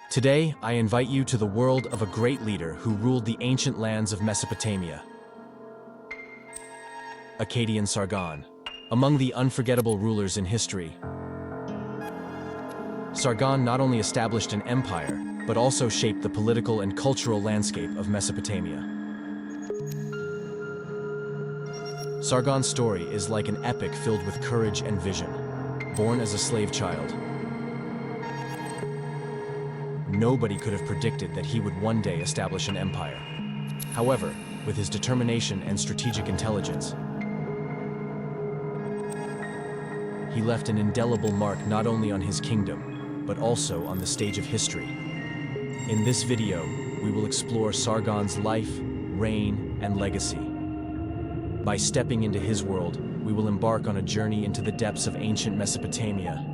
Today, I invite you to the world of a great leader who ruled the ancient lands of Mesopotamia. Akkadian Sargon, among the unforgettable rulers in history. Sargon not only established an empire, but also shaped the political and cultural landscape of Mesopotamia. Sargon's story is like an epic filled with courage and vision. Born as a slave child, nobody could have predicted that he would one day establish an empire. However, with his determination and strategic intelligence, he left an indelible mark not only on his kingdom, but also on the stage of history. In this video, we will explore Sargon's life, reign, and legacy. By stepping into his world, we will embark on a journey into the depths of ancient Mesopotamia.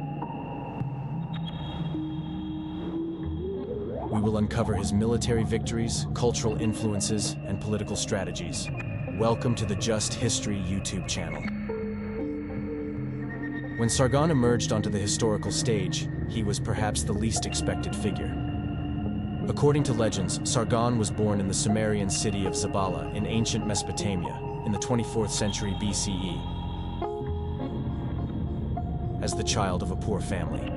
We will uncover his military victories, cultural influences, and political strategies. Welcome to the Just History YouTube channel. When Sargon emerged onto the historical stage, he was perhaps the least expected figure. According to legends, Sargon was born in the Sumerian city of Zabala in ancient Mesopotamia in the 24th century BCE as the child of a poor family.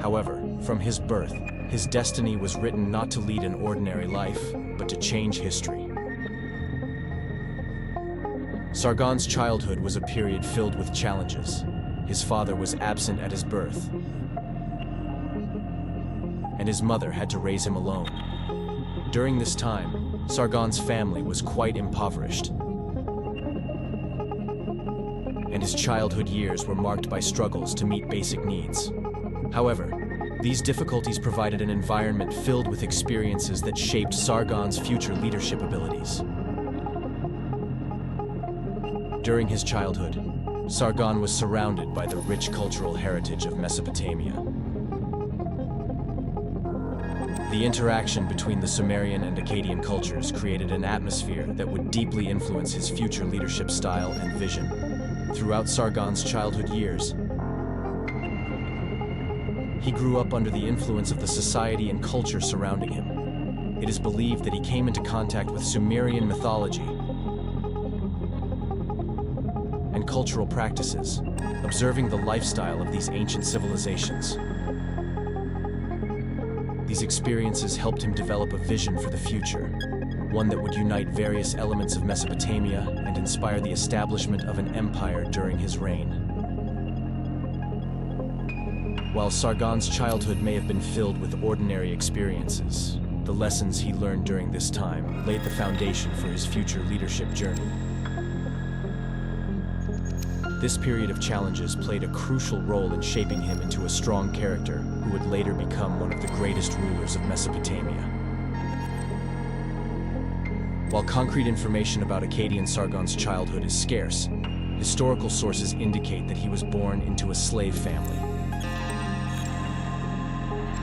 However, from his birth, his destiny was written not to lead an ordinary life, but to change history. Sargon's childhood was a period filled with challenges. His father was absent at his birth, and his mother had to raise him alone. During this time, Sargon's family was quite impoverished, and his childhood years were marked by struggles to meet basic needs. However, these difficulties provided an environment filled with experiences that shaped Sargon's future leadership abilities. During his childhood, Sargon was surrounded by the rich cultural heritage of Mesopotamia. The interaction between the Sumerian and Akkadian cultures created an atmosphere that would deeply influence his future leadership style and vision. Throughout Sargon's childhood years, he grew up under the influence of the society and culture surrounding him. It is believed that he came into contact with Sumerian mythology and cultural practices, observing the lifestyle of these ancient civilizations. These experiences helped him develop a vision for the future, one that would unite various elements of Mesopotamia and inspire the establishment of an empire during his reign. While Sargon's childhood may have been filled with ordinary experiences, the lessons he learned during this time laid the foundation for his future leadership journey. This period of challenges played a crucial role in shaping him into a strong character who would later become one of the greatest rulers of Mesopotamia. While concrete information about Akkadian Sargon's childhood is scarce, historical sources indicate that he was born into a slave family.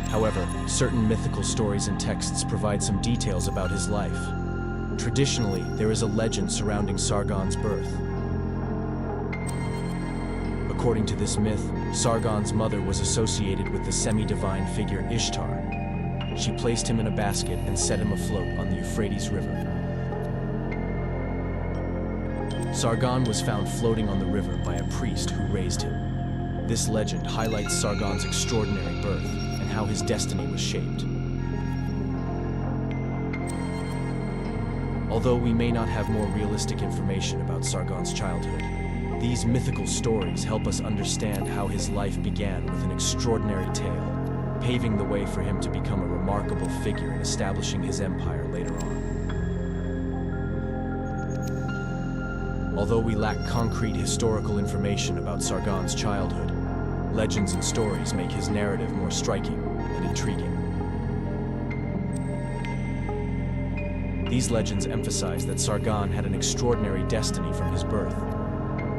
However, certain mythical stories and texts provide some details about his life. Traditionally, there is a legend surrounding Sargon's birth. According to this myth, Sargon's mother was associated with the semi-divine figure Ishtar. She placed him in a basket and set him afloat on the Euphrates River. Sargon was found floating on the river by a priest who raised him. This legend highlights Sargon's extraordinary birth and how his destiny was shaped. Although we may not have more realistic information about Sargon's childhood, these mythical stories help us understand how his life began with an extraordinary tale, paving the way for him to become a remarkable figure in establishing his empire later on. Although we lack concrete historical information about Sargon's childhood, legends and stories make his narrative more striking and intriguing. These legends emphasize that Sargon had an extraordinary destiny from his birth,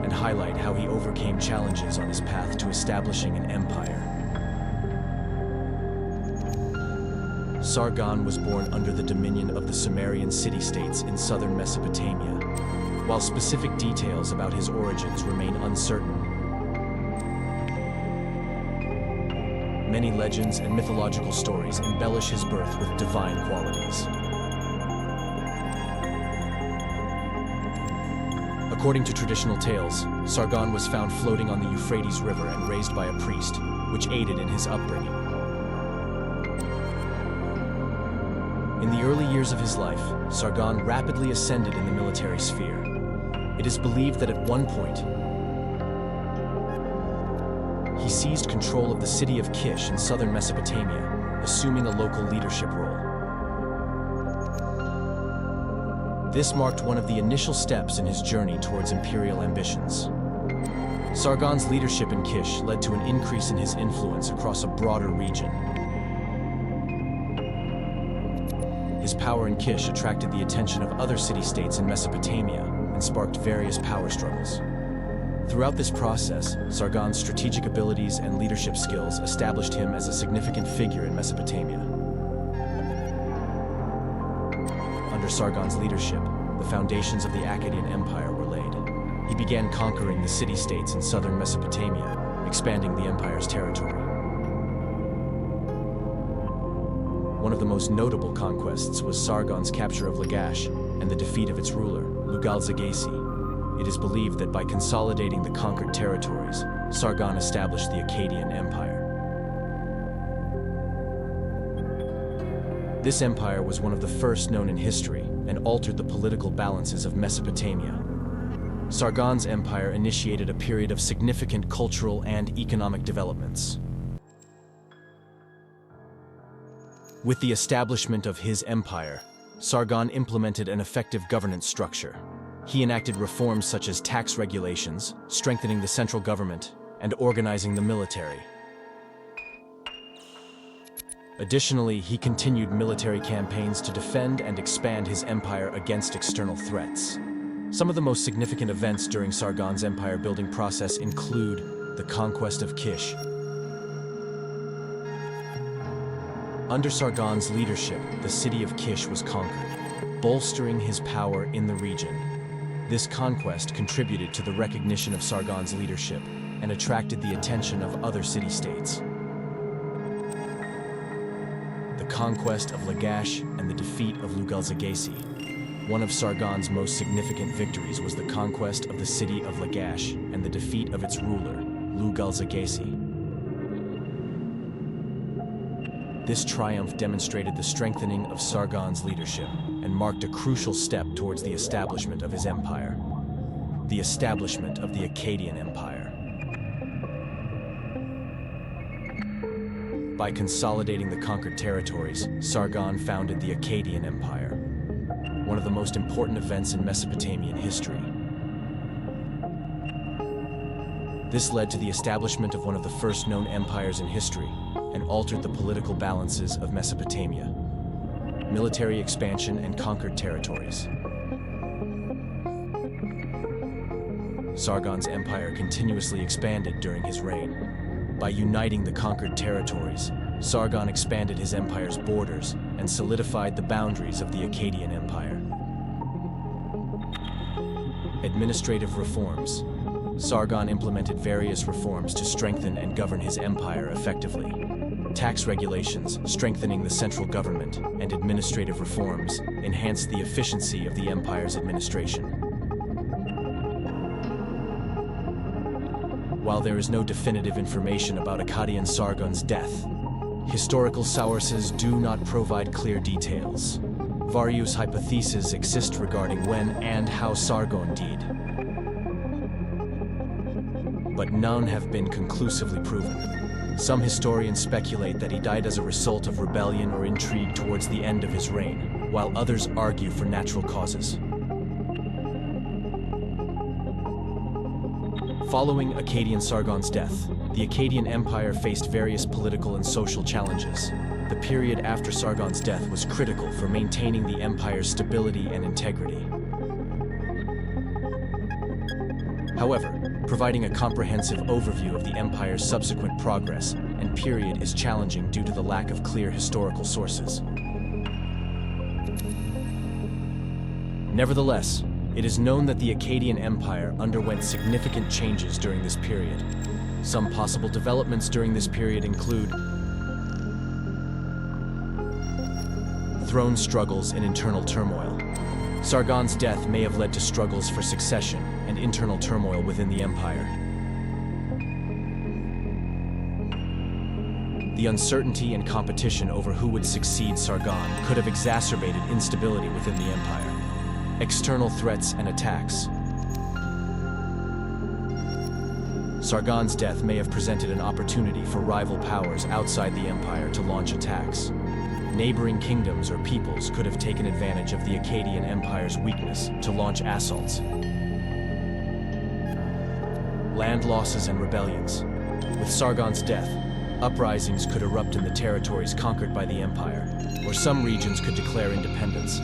and highlight how he overcame challenges on his path to establishing an empire. Sargon was born under the dominion of the Sumerian city-states in southern Mesopotamia. While specific details about his origins remain uncertain, Many legends and mythological stories embellish his birth with divine qualities. According to traditional tales, Sargon was found floating on the Euphrates River and raised by a priest, which aided in his upbringing. In the early years of his life, Sargon rapidly ascended in the military sphere. It is believed that at one point, he seized control of the city of Kish in southern Mesopotamia, assuming a local leadership role. This marked one of the initial steps in his journey towards imperial ambitions. Sargon's leadership in Kish led to an increase in his influence across a broader region. His power in Kish attracted the attention of other city-states in Mesopotamia and sparked various power struggles. Throughout this process, Sargon's strategic abilities and leadership skills established him as a significant figure in Mesopotamia. Under Sargon's leadership, the foundations of the Akkadian Empire were laid. He began conquering the city-states in southern Mesopotamia, expanding the empire's territory. One of the most notable conquests was Sargon's capture of Lagash and the defeat of its ruler, Lugal-Zaggisi. It is believed that by consolidating the conquered territories, Sargon established the Akkadian Empire. This empire was one of the first known in history and altered the political balances of Mesopotamia. Sargon's empire initiated a period of significant cultural and economic developments. With the establishment of his empire, Sargon implemented an effective governance structure. He enacted reforms such as tax regulations, strengthening the central government, and organizing the military. Additionally, he continued military campaigns to defend and expand his empire against external threats. Some of the most significant events during Sargon's empire-building process include the conquest of Kish. Under Sargon's leadership, the city of Kish was conquered, bolstering his power in the region. This conquest contributed to the recognition of Sargon's leadership and attracted the attention of other city-states. The conquest of Lagash and the defeat of Lugal-Zaggisi. One of Sargon's most significant victories was the conquest of the city of Lagash and the defeat of its ruler, Lugal-Zaggisi. This triumph demonstrated the strengthening of Sargon's leadership and marked a crucial step towards the establishment of his empire. The establishment of the Akkadian Empire. By consolidating the conquered territories, Sargon founded the Akkadian Empire, one of the most important events in Mesopotamian history. This led to the establishment of one of the first known empires in history and altered the political balances of Mesopotamia. Military expansion and conquered territories. Sargon's empire continuously expanded during his reign. By uniting the conquered territories, Sargon expanded his empire's borders and solidified the boundaries of the Akkadian Empire. Administrative reforms. Sargon implemented various reforms to strengthen and govern his empire effectively. Tax regulations, strengthening the central government, and administrative reforms enhanced the efficiency of the empire's administration. While there is no definitive information about Akkadian Sargon's death, historical sources do not provide clear details. Various hypotheses exist regarding when and how Sargon died, but none have been conclusively proven. Some historians speculate that he died as a result of rebellion or intrigue towards the end of his reign, while others argue for natural causes. Following Akkadian Sargon's death, the Akkadian Empire faced various political and social challenges. The period after Sargon's death was critical for maintaining the empire's stability and integrity. However, providing a comprehensive overview of the empire's subsequent progress and period is challenging due to the lack of clear historical sources. Nevertheless, it is known that the Akkadian Empire underwent significant changes during this period. Some possible developments during this period include throne struggles and internal turmoil. Sargon's death may have led to struggles for succession and internal turmoil within the empire. The uncertainty and competition over who would succeed Sargon could have exacerbated instability within the empire. External threats and attacks. Sargon's death may have presented an opportunity for rival powers outside the empire to launch attacks. Neighboring kingdoms or peoples could have taken advantage of the Akkadian Empire's weakness to launch assaults. Land losses and rebellions. With Sargon's death, uprisings could erupt in the territories conquered by the empire, or some regions could declare independence.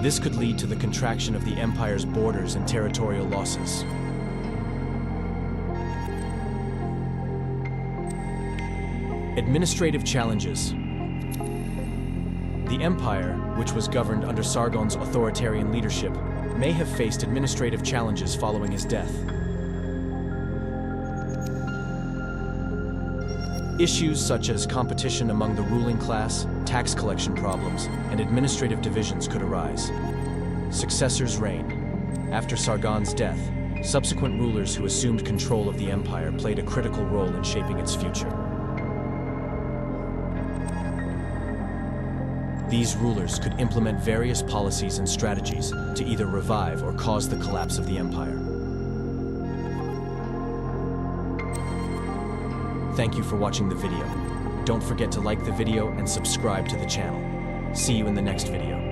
This could lead to the contraction of the empire's borders and territorial losses. Administrative challenges. The empire, which was governed under Sargon's authoritarian leadership, may have faced administrative challenges following his death. Issues such as competition among the ruling class, tax collection problems, and administrative divisions could arise. Successors' reign. After Sargon's death, subsequent rulers who assumed control of the empire played a critical role in shaping its future. These rulers could implement various policies and strategies to either revive or cause the collapse of the empire. Thank you for watching the video. Don't forget to like the video and subscribe to the channel. See you in the next video.